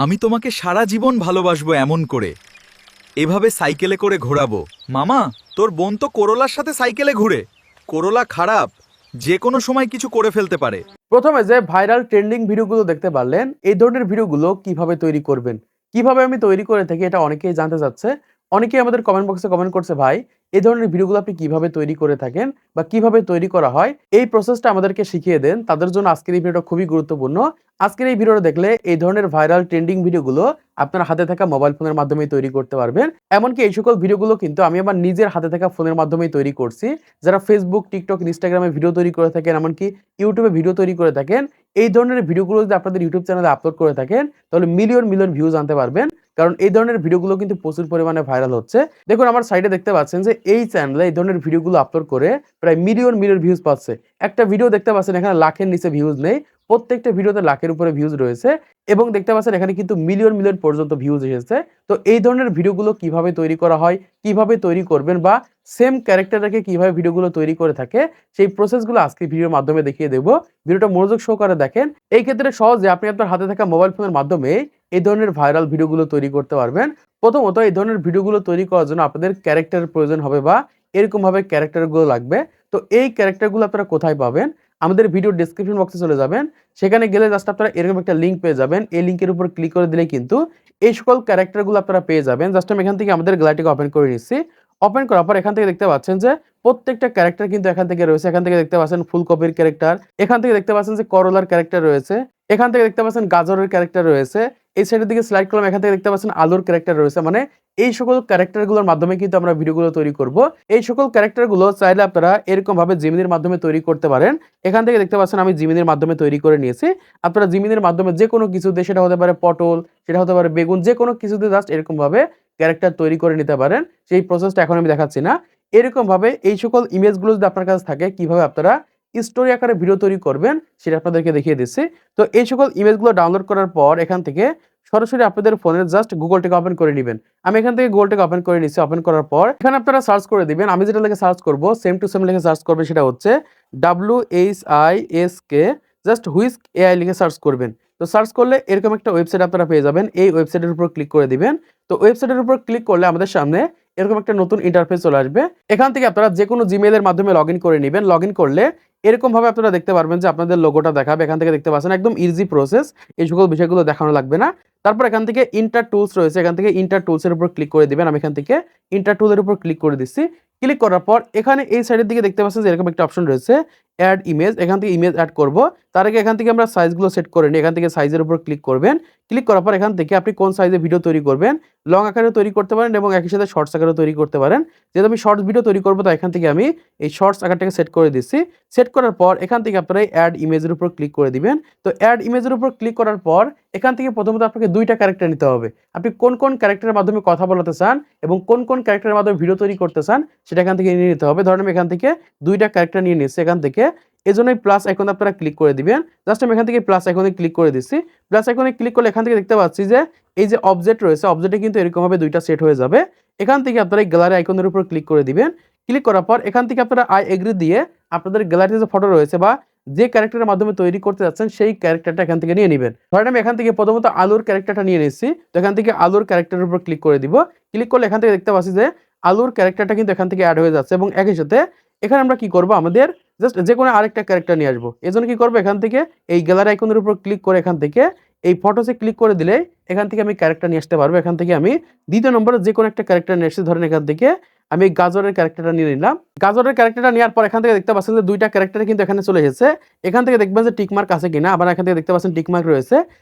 আমি তোমাকে সারা জীবন ভালোবাসবো এমন করে, এভাবে সাইকেলে করে ঘোরাবো। মামা, তোর বোন তো করোলার সাথে সাইকেলে ঘুরে। করোলা খারাপ, যে কোনো সময় কিছু করে ফেলতে পারে। প্রথমে যে ভাইরাল ট্রেন্ডিং ভিডিওগুলো দেখতে পারলেন, এই ধরনের ভিডিওগুলো কিভাবে তৈরি করবেন, কিভাবে আমি তৈরি করে থাকি, এটা অনেকেই জানতে চাচ্ছে। অনেকেই আমাদের কমেন্ট বক্সে কমেন্ট করছে, ভাই এই ধরনের ভিডিওগুলো আপনি কিভাবে তৈরি করে থাকেন বা কিভাবে তৈরি করা হয়, এই প্রসেসটা আমাদেরকে শিখিয়ে দেন। তাদের জন্য আজকের এই ভিডিওটা খুবই গুরুত্বপূর্ণ। আজকের এই ভিডিওটা দেখলে এই ধরনের ভাইরাল ট্রেন্ডিং ভিডিওগুলো আপনার হাতে থাকা মোবাইল ফোনের মাধ্যমে তৈরি করতে পারবেন। এমনকি এই সকল ভিডিওগুলো কিন্তু আমি আমার নিজের হাতে থাকা ফোনের মাধ্যমেই তৈরি করছি। যারা ফেসবুক, টিকটক, ইনস্টাগ্রামে ভিডিও তৈরি করে থাকেন, এমনকি ইউটিউবে ভিডিও তৈরি করে থাকেন, এই ধরনের ভিডিওগুলো যদি আপনাদের ইউটিউব চ্যানেলে আপলোড করে থাকেন, তাহলে মিলিয়ন মিলিয়ন ভিউজ আনতে পারবেন। কারণ এই ধরনের ভিডিওগুলো কিন্তু প্রচুর পরিমাণে ভাইরাল হচ্ছে। দেখুন আমার সাইডে দেখতে পাচ্ছেন যে এই চ্যানেলে এই ধরনের ভিডিওগুলো আপলোড করে প্রায় মিলিয়ন মিলিয়ন ভিউজ পাচ্ছে। একটা ভিডিও দেখতে পাচ্ছেন এখানে লাখের নিচে ভিউজ নেই, প্রত্যেকটা ভিডিওতে লাখের উপরে ভিউজ রয়েছে এবং দেখতে পাচ্ছেন এখানে কিন্তু মিলিয়ন মিলিয়ন পর্যন্ত ভিউজ এসেছে। তো এই ধরনের ভিডিওগুলো কিভাবে তৈরি করা হয়, কিভাবে তৈরি করবেন বা সেম ক্যারেক্টারটাকে কিভাবে ভিডিওগুলো তৈরি করে থাকে, সেই প্রসেসগুলো আজকে ভিডিওর মাধ্যমে দেখিয়ে দেবো। ভিডিওটা মনোযোগ সহকারে দেখেন। এই ক্ষেত্রে সহজে আপনি আপনার হাতে থাকা মোবাইল ফোনের মাধ্যমে এই ধরনের ভাইরাল ভিডিওগুলো তৈরি করতে পারবেন। প্রথমত এই ধরনের ভিডিওগুলো তৈরি করার জন্য আপনাদের ক্যারেক্টারের প্রয়োজন হবে বা এরকম ভাবে ক্যারেক্টারগুলো লাগবে। তো এই ক্যারেক্টারগুলো আপনারা কোথায় পাবেন? আমাদের ভিডিও ডেসক্রিপশন বক্সে চলে যাবেন। সেখানে গেলে জাস্ট আপনারা এরকম একটা লিঙ্ক পেয়ে যাবেন। এই লিঙ্কের উপর ক্লিক করে দিলে কিন্তু এই সকল ক্যারেক্টারগুলো আপনারা পেয়ে যাবেন। জাস্ট আমি এখান থেকে আমাদের গ্যালারিটিকে ওপেন করে নিচ্ছি। ওপেন করার পর এখান থেকে দেখতে পাচ্ছেন যে প্রত্যেকটা ক্যারেক্টার কিন্তু এখান থেকে রয়েছে। এখান থেকে দেখতে পাচ্ছেন ফুলকপির ক্যারেক্টার, এখান থেকে দেখতে পাচ্ছেন যে করলার ক্যারেক্টার রয়েছে, এখান থেকে দেখতে পাচ্ছেন গাজরের ক্যারেক্টার রয়েছে, এই সাইডের দিকে স্লাইড করলাম, এখান থেকে দেখতে পাচ্ছেন আলুর ক্যারেক্টার রয়েছে। মানে এই সকল ক্যারেক্টারগুলোর মাধ্যমে কিন্তু আমরা ভিডিওগুলো তৈরি করব। এই সকল ক্যারেক্টারগুলো চাইলে আপনারা এরকম ভাবে জিমিনির মাধ্যমে তৈরি করতে পারেন। এখান থেকে দেখতে পাচ্ছেন আমি জিমিনির মাধ্যমে তৈরি করে নিয়েছি। আপনারা জিমিনির মাধ্যমে যে কোনো কিছুতে, সেটা হতে পারে পটল, সেটা হতে পারে বেগুন, যে কোনো কিছুতে জাস্ট এরকম ভাবে ক্যারেক্টার তৈরি করে নিতে পারেন। সেই প্রসেসটা এখন আমি দেখাচ্ছি না। এরকম ভাবে এই সকল ইমেজগুলো যদি আপনার কাছে থাকে, কিভাবে আপনারা স্টোরি আকারে ভিডিও তৈরি করবেন সেটা আপনাদেরকে দেখিয়ে দিচ্ছি। তো এই সকল ইমেজগুলো ডাউনলোড করার পর এখান থেকে সরাসরি আপনাদের ফোনের জাস্ট গুগলটাকে ওপেন করে নেবেন। আমি এখান থেকে গুগলটাকে ওপেন করে নিচ্ছি। ওপেন করার পর এখানে আপনারা সার্চ করে দিবেন। আমি যেটা লিখে সার্চ করব, সেম টু সেম লিখে সার্চ করবেন, সেটা হচ্ছে WHISK, জাস্ট হুইস্ক AI লিখে সার্চ করবেন। তো সার্চ করলে এরকম একটা ওয়েবসাইট আপনারা পেয়ে যাবেন। এই ওয়েবসাইটের উপর ক্লিক করে দিবেন। তো ওয়েবসাইটের উপর ক্লিক করলে আমাদের সামনে এরকম একটা নতুন ইন্টারফেস চলে আসবে। এখান থেকে আপনারা যে কোনো জিমেইলের মাধ্যমে লগইন করে নেবেন। লগইন করলে এরকম ভাবে আপনারা দেখতে পারবেন যে আপনাদের লোগোটা দেখাবে। এখান থেকে দেখতে পাচ্ছেন একদম ইজি প্রসেস, এই সকল বিষয়গুলো দেখানো লাগবে না। তারপর এখান থেকে ইন্টার টুলস রয়েছে, এখান থেকে ইন্টার টুলস এর উপর ক্লিক করে দিবেন। আমি এখান থেকে ইন্টার টুলের উপর ক্লিক করে দিচ্ছি। ক্লিক করার পর এখানে এই সাইডের দিকে দেখতে পাচ্ছেন যে এরকম একটা অপশন রয়েছে অ্যাড ইমেজ। এখান থেকে ইমেজ অ্যাড করব। তার আগে এখান থেকে আমরা সাইজগুলো সেট করে নিই। এখান থেকে সাইজের উপর ক্লিক করবেন। ক্লিক করার পর এখান থেকে আপনি কোন সাইজে ভিডিও তৈরি করবেন, লং আকারে তৈরি করতে পারেন এবং একই সাথে শর্টস আকারে তৈরি করতে পারেন। যেহেতু আমি শর্টস ভিডিও তৈরি করব, তো এখান থেকে আমি এই শর্টস আকারটাকে সেট করে দিচ্ছি। সেট করার পর এখান থেকে আপনারা অ্যাড ইমেজের উপর ক্লিক করে দিবেন। তো অ্যাড ইমেজের উপর ক্লিক করার পর এখান থেকে প্রথমত আপনাকে দুইটা ক্যারেক্টার নিতে হবে। আপনি কোন কোন ক্যারেক্টারের মাধ্যমে কথা বলাতে চান এবং কোন কোন ক্যারেক্টারের মাধ্যমে ভিডিও তৈরি করতে চান সেটা এখান থেকে নিয়ে নিতে হবে। ধরেন আমি এখান থেকে দুইটা ক্যারেক্টার নিয়ে নিচ্ছি। এখান থেকে এজন্য এই প্লাস আইকনে আপনারা ক্লিক করে দিবেন। জাস্ট আমি এখান থেকে প্লাস আইকনে ক্লিক করে দিচ্ছি। প্লাস আইকনে ক্লিক করলে এখান থেকে দেখতে পাচ্ছি যে এই যে অবজেক্ট রয়েছে, অবজেক্টে কিন্তু এরকম ভাবে দুইটা সেট হয়ে যাবে। এখান থেকে আপনারা এই গ্যালারি আইকনের উপর ক্লিক করে দিবেন। ক্লিক করার পর এখান থেকে আপনারা আই এগ্রি দিয়ে আপনাদের গ্যালারিতে যে ফটো রয়েছে বা যে ক্যারেক্টারের মাধ্যমে তৈরি করতে যাচ্ছেন সেই ক্যারেক্টারটা এখান থেকে নিয়ে নেবেন। ধরেন আমি এখান থেকে প্রথমত আলুর ক্যারেক্টারটা নিয়ে নিচ্ছি। তো এখান থেকে আলুর ক্যারেক্টারের উপর ক্লিক করে দিব। ক্লিক করলে এখান থেকে দেখতে পাচ্ছি যে আলুর ক্যারেক্টারটা কিন্তু এখান থেকে অ্যাড হয়ে যাচ্ছে এবং একই সাথে এখানে আমরা কি করব, আমাদের জাস্ট যে কোনো আরেকটা ক্যারেক্টার নিয়ে আসবো। এজন্য কি করবো, এখান থেকে এই গ্যালারি আইকনের উপর ক্লিক করে এখান থেকে এই ফটোসে ক্লিক করে দিলে এখান থেকে আমি ক্যারেক্টার নিয়ে আসতে পারবো। এখান থেকে আমি দ্বিতীয় নম্বরে যে কোনো একটা ক্যারেক্টার নিয়ে আসছি। ধরেন এখান থেকে আমি গাজরের ক্যারেক্টারটা নিয়ে নিলাম। গাজরের ক্যারেক্টারটা নেওয়ার পর এখান থেকে দেখতে পাচ্ছেন যে দুইটা ক্যারেক্টার কিন্তু এখানে চলে এসেছে। এখান থেকে দেখবেন যে টিকমার্ক আছে কিনা, আবার এখান থেকে দেখতে পাচ্ছেন টিকমার্ক রয়েছে।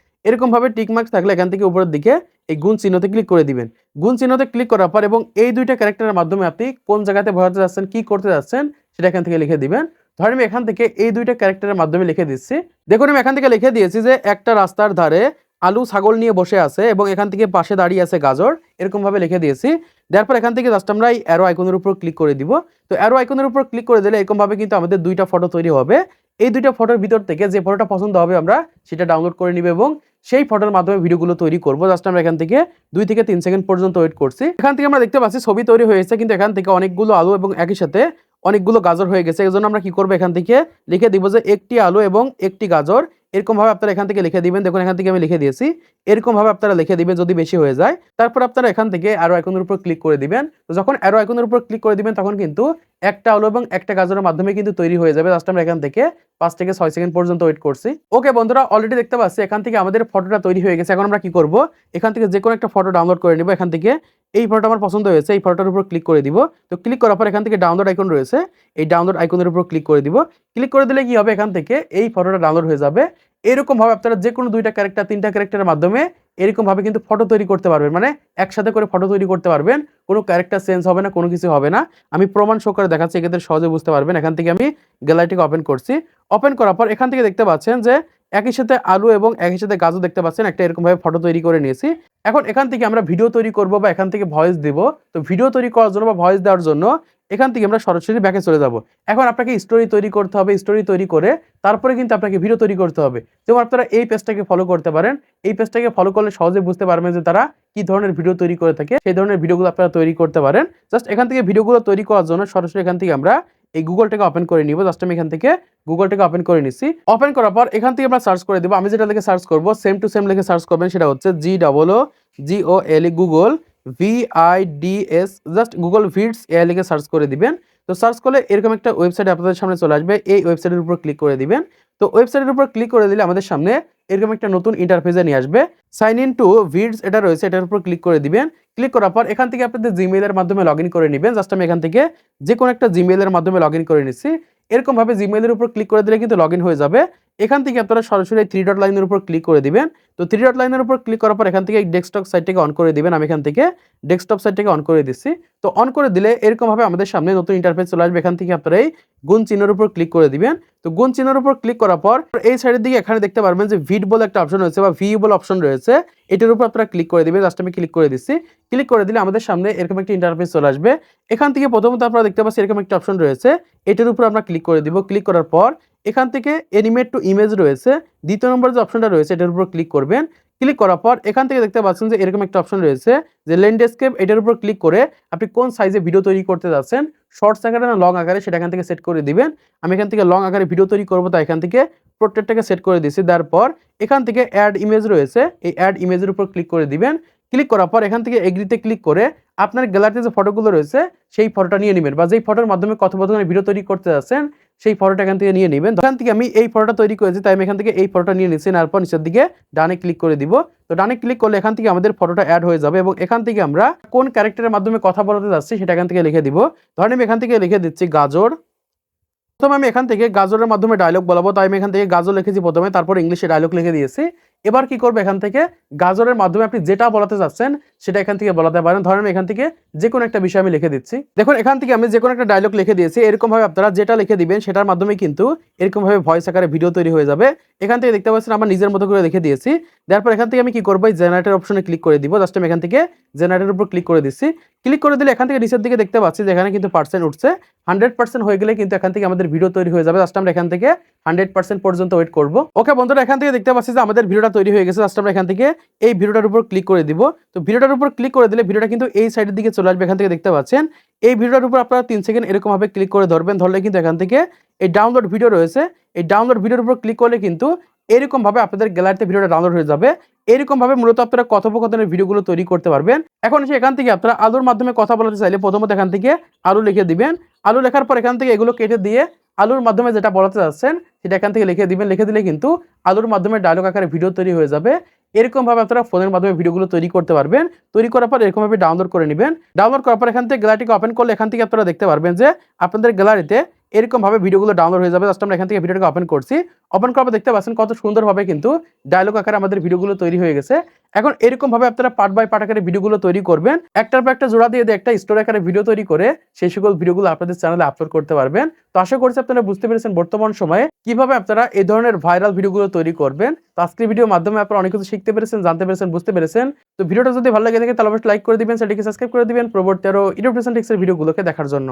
এরকম ভাবে টিকমার্ক থাকলে এখান থেকে উপরের দিকে এই গুণ চিহ্নতে ক্লিক করে দিবেন। গুণ চিহ্নতে ক্লিক করার পর এবং এই দুইটা ক্যারেক্টারের মাধ্যমে আপনি কোন জায়গাতে বোঝাতে যাচ্ছেন, কি করতে যাচ্ছেন সেটা এখান থেকে লিখে দিবেন। ধরেন আমি এখান থেকে এই দুইটা ক্যারেক্টারের মাধ্যমে লিখে দিচ্ছি। দেখুন আমি এখান থেকে লিখে দিয়েছি যে একটা রাস্তার ধারে আলু ছাগল নিয়ে বসে আছে এবং এখান থেকে পাশে দাঁড়িয়ে আছে গাজর, এরকম ভাবে লিখে দিয়েছি। দেওয়ার পর এখান থেকে জাস্ট আমরা এই অ্যারো আইকনের উপর ক্লিক করে দিব। তো অ্যারো আইকনের উপর ক্লিক করে দিলে এরকম ভাবে কিন্তু আমাদের দুইটা ফটো তৈরি হবে। এই দুইটা ফটোর ভিতর থেকে যে ফটোটা পছন্দ হবে আমরা সেটা ডাউনলোড করে নিব এবং সেই ফটোর মাধ্যমে ভিডিওগুলো তৈরি করব। জাস্ট আমরা এখান থেকে 2 থেকে 3 সেকেন্ড পর্যন্ত ওয়েট করছি। এখান থেকে আমরা দেখতে পাচ্ছি ছবি তৈরি হয়েছে, কিন্তু এখান থেকে অনেকগুলো আলু এবং একই সাথে অনেকগুলো গাজর হয়ে গেছে। এজন্য আমরা কি করব, এখান থেকে লিখে দিব যে একটি আলু এবং একটি গাজর এরকমভাবে আপনারা এখান থেকে লিখে দিবেন। দেখুন এখান থেকে আমি লিখে দিয়েছি। এরকমভাবে আপনারা লিখে দিবেন যদি বেশি হয়ে যায়। তারপর আপনারা এখান থেকে অ্যারো আইকনের উপর ক্লিক করে দিবেন। তো যখন অ্যারো আইকনের উপর ক্লিক করে দিবেন তখন কিন্তু একটা আলু এবং একটা গাজরের মাধ্যমে কিন্তু তৈরি হয়ে যাবে। জাস্ট আমরা এখান থেকে 5 থেকে 6 সেকেন্ড পর্যন্ত ওয়েট করছি। ওকে বন্ধুরা, অলরেডি দেখতে পাচ্ছি এখান থেকে আমাদের ফটোটা তৈরি হয়ে গেছে। এখন আমরা কি করব, এখান থেকে যে কোনো একটা ফটো ডাউনলোড করে নিব। এখান থেকে এই ফটোটা আমার পছন্দ হয়েছে, এই ফটোটার উপর ক্লিক করে দিব। তো ক্লিক করার পর এখান থেকে ডাউনলোড আইকন রয়েছে, এই ডাউনলোড আইকনের উপর ক্লিক করে দিব। ক্লিক করে দিলে কি হবে, এখান থেকে এই ফটোটা ডাউনলোড হয়ে যাবে। এরকম ভাবে আপনারা যে কোনো 2টা ক্যারেক্টার 3টা ক্যারেক্টারের মাধ্যমে এরকম ভাবে কিন্তু ফটো তৈরি করতে পারবেন, মানে একসাথে করে ফটো তৈরি করতে পারবেন। কোনো ক্যারেক্টার চেঞ্জ হবে না, কোনো কিছু হবে না। আমি প্রমাণ সহ করে দেখাচ্ছি, এক্ষেত্রে সহজে বুঝতে পারবেন। এখান থেকে আমি গ্যালারিটিকে ওপেন করছি। ওপেন করার পর এখান থেকে দেখতে পাচ্ছেন যে একই সাথে আলু এবং একই সাথে গাজর দেখতে পাচ্ছেন, একটা এরকম ভাবে ফটো তৈরি করে নিয়েছি। এখন এখান থেকে আমরা ভিডিও তৈরি করব বা এখান থেকে ভয়েস দিব। তো ভিডিও তৈরি করার জন্য বা ভয়েস দেওয়ার জন্য এখান থেকে আমরা সরাসরি ব্যাকে চলে যাব। এখন আপনাকে স্টোরি তৈরি করতে হবে, স্টোরি তৈরি করে তারপরে কিন্তু আপনাকে ভিডিও তৈরি করতে হবে। যেমন আপনারা এই পেজটাকে ফলো করতে পারেন। এই পেজটাকে ফলো করলে সহজে বুঝতে পারবেন যে তারা কি ধরনের ভিডিও তৈরি করে থাকে, সেই ধরনের ভিডিওগুলো আপনারা তৈরি করতে পারেন। জাস্ট এখান থেকে ভিডিওগুলো তৈরি করার জন্য সরাসরি এখান থেকে আমরা এই গুগলটাকে ওপেন করে নিব। জাস্ট আমি এখান থেকে গুগলটাকে ওপেন করে নিচ্ছি। ওপেন করার পর এখান থেকে আমরা সার্চ করে দেব। আমি যেটা লিখে সার্চ করব, সেম টু সেম লিখে সার্চ করবেন, সেটা হচ্ছে GOOGLE Google VIDS, just Google Vids AI লিখে সার্চ করে দিবেন। তো সার্চ করলে এরকম একটা ওয়েবসাইট আপনাদের সামনে চলে আসবে। এই ওয়েবসাইটের উপর ক্লিক করে দিবেন। তো ওয়েবসাইটের উপর ক্লিক করে দিলে আমাদের সামনে এরকম একটা নতুন ইন্টারফেসে নিয়ে আসবে। সাইন ইন টু ভিডস এটা রয়েছে, এটার উপর ক্লিক করে দিবেন। ক্লিক করার পর এখান থেকে আপনাদের জিমেইলের মাধ্যমে লগইন করে নেবেন। জাস্ট আমি এখান থেকে যে কোনো একটা জিমেইলের মাধ্যমে লগইন করে নিচ্ছি। এরকম ভাবে জিমেইলের উপর ক্লিক করে দিলে কিন্তু লগইন হয়ে যাবে। এখান থেকে আপনারা সরাসরি 3 ডট লাইনের উপর ক্লিক করে দিবেন। তো 3 ডট লাইনের উপর ক্লিক করার পর এখান থেকে ডেস্কটপ সাইটটাকে অন করে দিবেন। আমি এখান থেকে ডেস্কটপ সাইটটাকে অন করে দিচ্ছি। তো অন করে দিলে এরকম ভাবে আমাদের সামনে নতুন ইন্টারফেস চলে আসবে। এখান থেকে আপনারা এই গুণ চিহ্নের উপর ক্লিক করে দিবেন। তো গুণ চিহ্নের উপর ক্লিক করার পর এই সাইডের দিকে এখানে দেখতে পারবেন যে ভিড বলে একটা অপশন রয়েছে বা ভি বলে অপশন রয়েছে, এটার উপর আপনারা ক্লিক করে দিবেন। জাস্ট আমি ক্লিক করে দিচ্ছি। ক্লিক করে দিলে আমাদের সামনে এরকম একটা ইন্টারফেস চলে আসবে। এখান থেকে প্রথমত আপনারা দেখতে পাচ্ছেন এরকম একটা অপশন রয়েছে, এটার উপর আমরা ক্লিক করে দিব। ক্লিক করার পর এখান থেকে অ্যানিমেট টু ইমেজ রয়েছে, দ্বিতীয় নম্বর যে অপশনটা রয়েছে এটার উপর ক্লিক করবেন। ক্লিক করার পর এখান থেকে দেখতে পাচ্ছেন যে এরকম একটা অপশন রয়েছে যে ল্যান্ডস্কেপ, এটার উপর ক্লিক করে আপনি কোন সাইজে ভিডিও তৈরি করতে যাচ্ছেন, শর্টস আকারে না লং আকারে, সেটা এখান থেকে সেট করে দিবেন। আমি এখান থেকে লং আকারে ভিডিও তৈরি করবো, তাই এখান থেকে প্রত্যেকটাকে সেট করে দিয়েছি। তারপর এখান থেকে অ্যাড ইমেজ রয়েছে, এই অ্যাড ইমেজের উপর ক্লিক করে দিবেন। ক্লিক করার পর এখান থেকে এগ্রিতে ক্লিক করে আপনার গ্যালারিতে যে ফটোগুলো রয়েছে সেই ফটোটা নিয়ে নেবেন, বা যেই ফটোর মাধ্যমে কথোপকথনের ভিডিও তৈরি করতে যাচ্ছেন সেই ফটোটা এখান থেকে নিয়ে নেবেন। এখান থেকে আমি এই ফটোটা তৈরি করেছি, তাই আমি এখান থেকে এই ফটোটা নিয়ে নিচ্ছি। তারপর নিচের দিকে ডানে ক্লিক করে দিব। তো ডানে ক্লিক করলে এখান থেকে আমাদের ফটোটা অ্যাড হয়ে যাবে এবং এখান থেকে আমরা কোন ক্যারেক্টারের মাধ্যমে কথা বলতে যাচ্ছি সেটা এখান থেকে লিখে দিব। ধরেন আমি এখান থেকে লিখে দিচ্ছি গাজর। প্রথমে আমি এখান থেকে গাজরের মাধ্যমে ডায়লগ বলাবো, তাই আমি এখান থেকে গাজর লিখেছি প্রথমে, তারপর ইংলিশে ডায়লগ লিখে দিয়েছি। এবার কি করবো, এখান থেকে গাজরের মাধ্যমে আপনি যেটা বলাতে চাচ্ছেন সেটা এখান থেকে বলাতে পারেন। ধরেন এখান থেকে যে কোনো একটা বিষয় আমি লিখে দিচ্ছি। দেখুন এখান থেকে আমি যে কোনো একটা ডায়লগ লিখে দিয়েছি। এরকম ভাবে আপনারা যেটা লিখে দিবেন সেটার মাধ্যমে কিন্তু এরকম ভাবে ভয়েস আকারে ভিডিও তৈরি হয়ে যাবে। এখান থেকে দেখতে পাচ্ছেন আমার নিজের মতো করে লিখে দিয়েছি। তারপর এখান থেকে আমি কি করবো, এই জেনারেটর অপশনে ক্লিক করে দিব। জাস্ট আমি এখান থেকে জেনারেটরের উপর ক্লিক করে দিচ্ছি। ক্লিক করে দিলে এখান থেকে নিচের দিকে দেখতে পাচ্ছি যে এখানে কিন্তু পার্সেন্ট উঠছে। 100% হয়ে গেলে কিন্তু এখান থেকে আমাদের ভিডিও তৈরি হয়ে যাবে। জাস্ট আমরা এখান থেকে 100% পর্যন্ত ওয়েট করব। ওকে বন্ধুরা, এখান থেকে দেখতে পাচ্ছি যে আমাদের ভিডিওটা তৈরি হয়ে গেছে। জাস্ট আমরা এখান থেকে এই ভিডিওটার উপর ক্লিক করে দিব। তো ভিডিওটার উপর ক্লিক করে দিলে ভিডিওটা কিন্তু এই সাইডের দিকে চলে আসবে। এখান থেকে দেখতে পাচ্ছেন এই ভিডিওটার উপর আপনারা 3 সেকেন্ড এরকম ভাবে ক্লিক করে ধরবেন। ধরলে কিন্তু এখান থেকে এই ডাউনলোড ভিডিও রয়েছে, এই ডাউনলোড ভিডিওর উপর ক্লিক করলে কিন্তু এরকম ভাবে আপনাদের গ্যালারিতে ভিডিওটা ডাউনলোড হয়ে যাবে। এরকম ভাবে মূলত আপনারা কথোপকথনের ভিডিওগুলো তৈরি করতে পারবেন। এখন এখান থেকে আপনারা আলুর মাধ্যমে কথা বলতে চাইলে প্রথমত এখান থেকে আলু লিখে দিবেন। আলু লেখার পর এখান থেকে এগুলো কেটে দিয়ে আলুর মাধ্যমে যেটা বলাতে যাচ্ছেন সেটা এখান থেকে লিখে দিবেন। লিখে দিলে কিন্তু আলুর মাধ্যমে ডায়লগ আকারে ভিডিও তৈরি হয়ে যাবে। এরকম ভাবে আপনারা ফোনের মাধ্যমে ভিডিওগুলো তৈরি করতে পারবেন। তৈরি করার পর এরকম ভাবে ডাউনলোড করে নেবেন। ডাউনলোড করার পর এখান থেকে গ্যালারিটিকে ওপেন করলে এখান থেকে আপনারা দেখতে পারবেন যে আপনাদের গ্যালারিতে এরকম ভাবে ভিডিওগুলো ডাউনলোড হয়ে যাবে। জাস্ট আমরা এখান থেকে ভিডিওটাকে ওপেন করছি। ওপেন করার পর দেখতে পাচ্ছেন কত সুন্দরভাবে কিন্তু ডায়লগ আকারে আমাদের ভিডিওগুলো তৈরি হয়ে গেছে। এখন এরকম ভাবে আপনারা পার্ট বাই পার্ট আকারে ভিডিওগুলো তৈরি করবেন। একটার পর একটা জোড়া দিয়ে একটা স্টোরি আকারে ভিডিও তৈরি করে সেই সকল ভিডিওগুলো আপনাদের চ্যানেলে আপলোড করতে পারবেন। তো আশা করছি আপনারা বুঝতে পেরেছেন বর্তমান সময়ে কিভাবে আপনারা এই ধরনের ভাইরাল ভিডিওগুলো তৈরি করবেন। তো আজকের ভিডিওর মাধ্যমে আপনারা অনেক কিছু শিখতে পেরেছেন, জানতে পেরেছেন, বুঝতে পেরেছেন। তো ভিডিওটা যদি ভালো লাগে থাকে তাহলে অবশ্যই লাইক করে দিবেন, চ্যানেলটিকে সাবস্ক্রাইব করে দিবেন পরবর্তী আরো ইউটিউব টিপস এর ভিডিওগুলোকে দেখার জন্য।